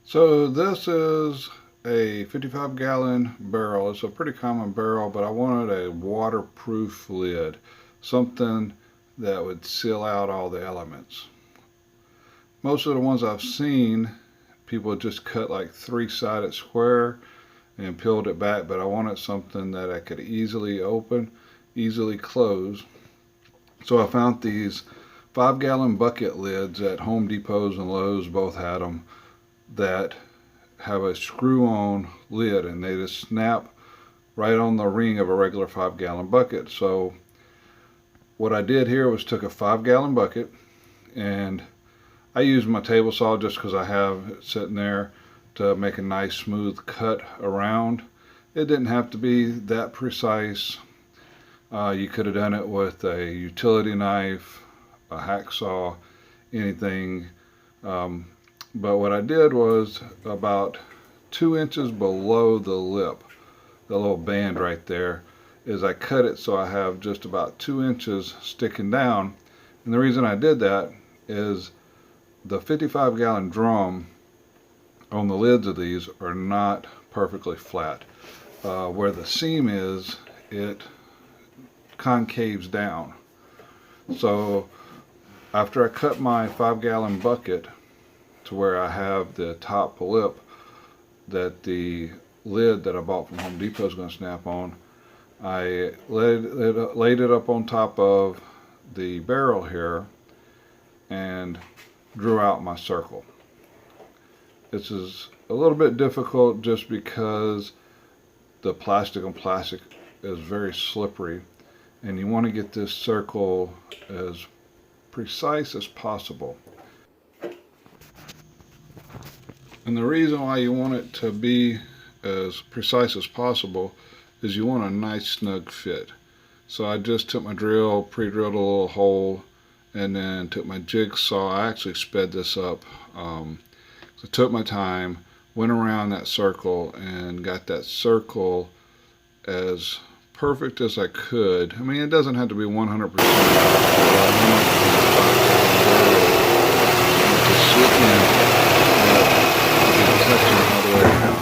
So this is a 55-gallon barrel. It's a pretty common barrel, but I wanted a waterproof lid, something that would seal out all the elements. Most of the ones I've seen, people just cut like three-sided square and peeled it back, but I wanted something that I could easily open, easily close. So I found these 5-gallon bucket lids at Home Depots and Lowe's, both had them, that have a screw-on lid, and they just snap right on the ring of a regular 5-gallon bucket. So what I did here was took a 5-gallon bucket, and I used my table saw just because I have it sitting there to make a nice smooth cut around. It didn't have to be that precise. You could have done it with a utility knife, a hacksaw, anything. But what I did was about 2 inches below the lip, the little band right there, is I cut it so I have just about 2 inches sticking down. And the reason I did that is the 55-gallon drum on the lids of these are not perfectly flat. Where the seam is, it concaves down. So after I cut my 5-gallon bucket to where I have the top lip that the lid that I bought from Home Depot is going to snap on, I laid it up on top of the barrel here and drew out my circle. This is a little bit difficult just because the plastic on plastic is very slippery, and you want to get this circle as precise as possible. And the reason why you want it to be as precise as possible is you want a nice snug fit. So I just took my drill, pre-drilled a little hole, and then took my jigsaw. I actually sped this up. So took my time, went around that circle, and got that circle as perfect as I could. I mean, it doesn't have to be 100%.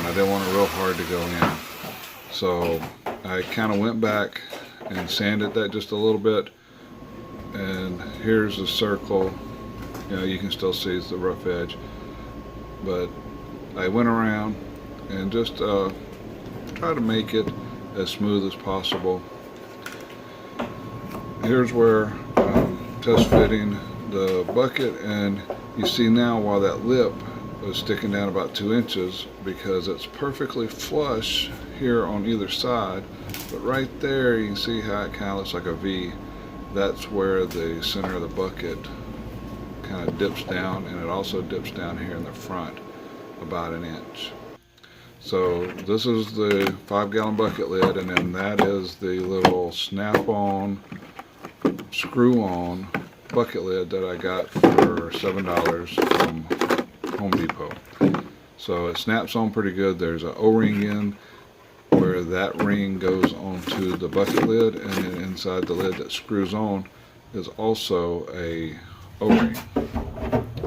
I didn't want it real hard to go in. So I kind of went back and sanded that just a little bit. And here's the circle. You know, you can still see it's the rough edge. But I went around and just try to make it as smooth as possible. Here's where I'm test fitting the bucket, and you see now while that lip is sticking down about 2 inches, because it's perfectly flush here on either side, but right there you can see how it kind of looks like a V. That's where the center of the bucket kind of dips down, and it also dips down here in the front about an inch. So this is the 5-gallon bucket lid, and then that is the little snap-on, screw-on bucket lid that I got for $7 from Home Depot. So it snaps on pretty good. There's an O-ring in where that ring goes onto the bucket lid, and then inside the lid that screws on is also a O-ring.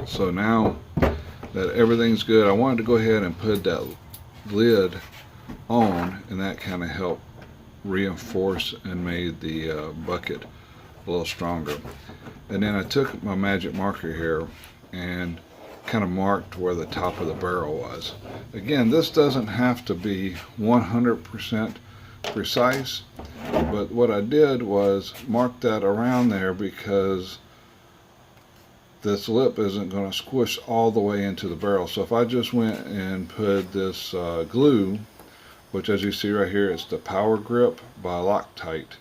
So now that everything's good, I wanted to go ahead and put that lid on, and that kind of helped reinforce and made the bucket a little stronger. And then I took my magic marker here and kind of marked where the top of the barrel was. Again, this doesn't have to be 100% precise, but what I did was mark that around there because this lip isn't going to squish all the way into the barrel. So if I just went and put this glue, which as you see right here, it's the Power Grip by Loctite.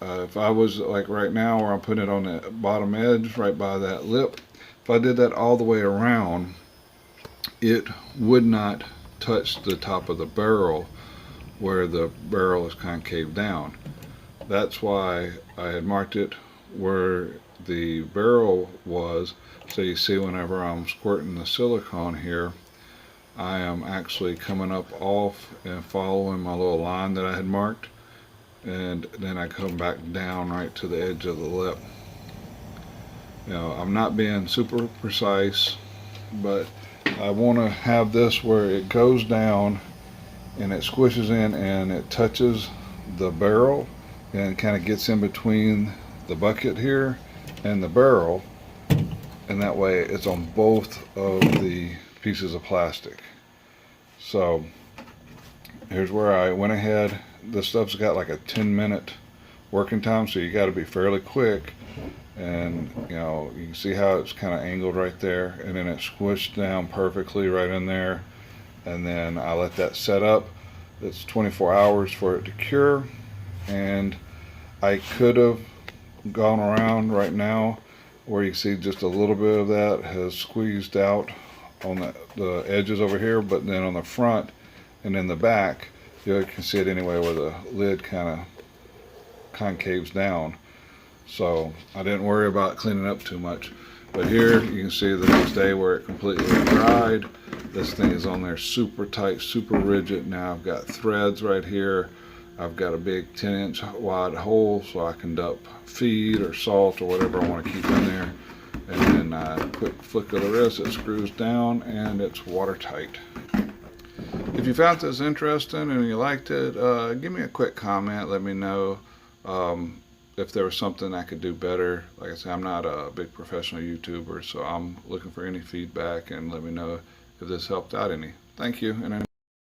If I was like right now where I'm putting it on the bottom edge right by that lip, if I did that all the way around, it would not touch the top of the barrel where the barrel is concave down. That's why I had marked it where the barrel was. So you see whenever I'm squirting the silicone here, I am actually coming up off and following my little line that I had marked, and then I come back down right to the edge of the lip. You know, I'm not being super precise, but I want to have this where it goes down and it squishes in and it touches the barrel and kind of gets in between the bucket here and the barrel, and that way it's on both of the pieces of plastic. So here's where I went ahead. This stuff's got like a 10-minute working time, so you got to be fairly quick. And you know, you can see how it's kind of angled right there, and then it squished down perfectly right in there. And then I let that set up. It's 24 hours for it to cure, and I could have gone around right now where you see just a little bit of that has squeezed out on the edges over here, but then on the front and in the back you can see it anyway where the lid kind of concaves down. So I didn't worry about cleaning up too much. But here you can see the next day where it completely dried. This thing is on there super tight, super rigid. Now I've got threads right here. I've got a big 10-inch wide hole so I can dump feed or salt or whatever I want to keep in there. And then a quick flick of the wrist, it screws down and it's watertight. If you found this interesting and you liked it, give me a quick comment. Let me know if there was something I could do better. Like I said, I'm not a big professional YouTuber, so I'm looking for any feedback, and let me know if this helped out any. Thank you. And